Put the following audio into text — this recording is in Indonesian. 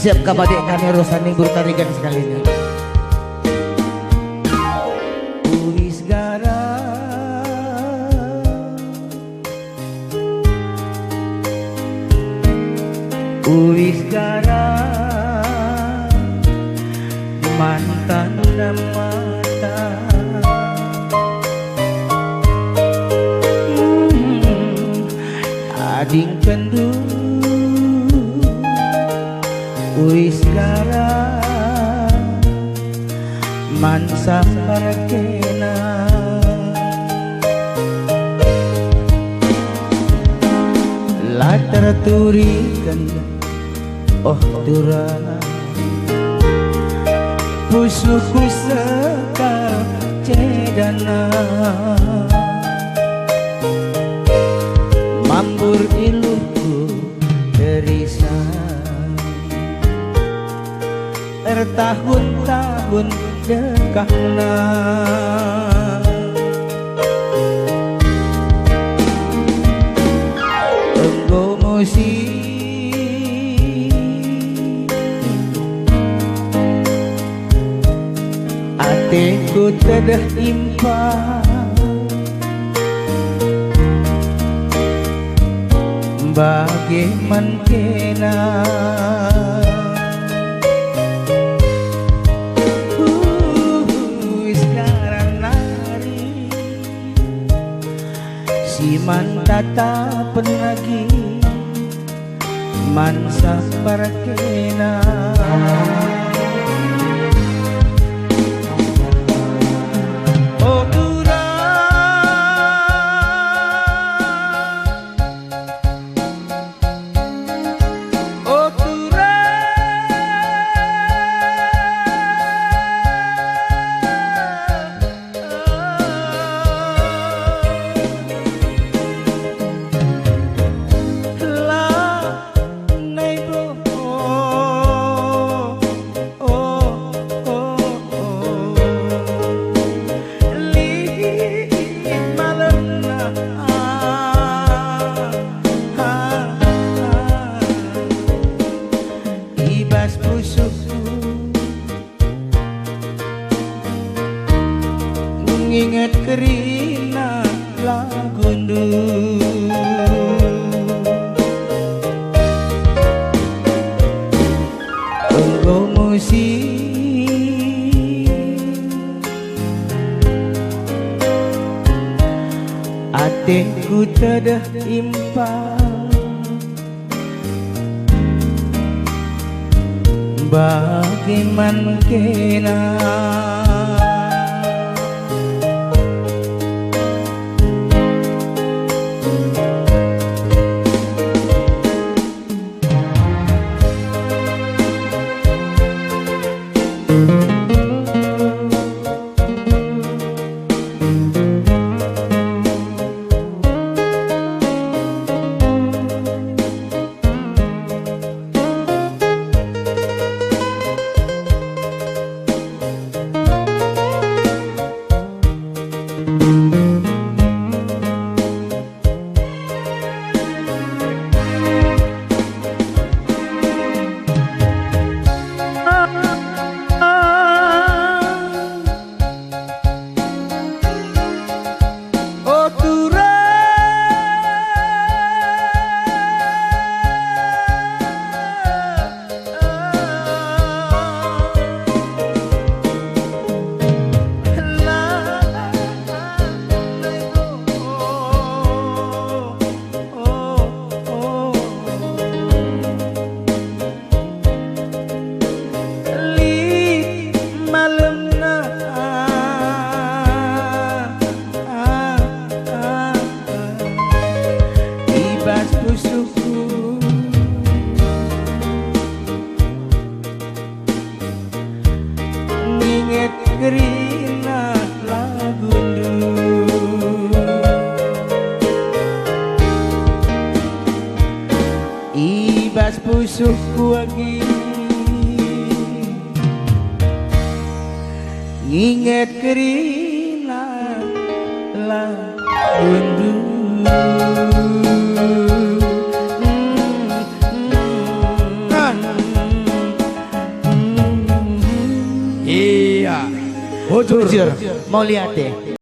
Siap kabadek kami Rosani bertarikan sekalinya. Uis gara mantan dan mata ading kendu uis gara mansa parakena latar turikan oh durana pusuku sekar cedana mambur iluku terisan bertahun-tahun dekahna engkau musik ku tedah impah bagaimana kena sekarang nari si mantata penagi mansa parakena inget kerina lagundu engkau musik hatiku tedah impah bagaimana kena gerina lagundu ibas pusuku lagi nginget gerina lagundu jujur mau lihat deh.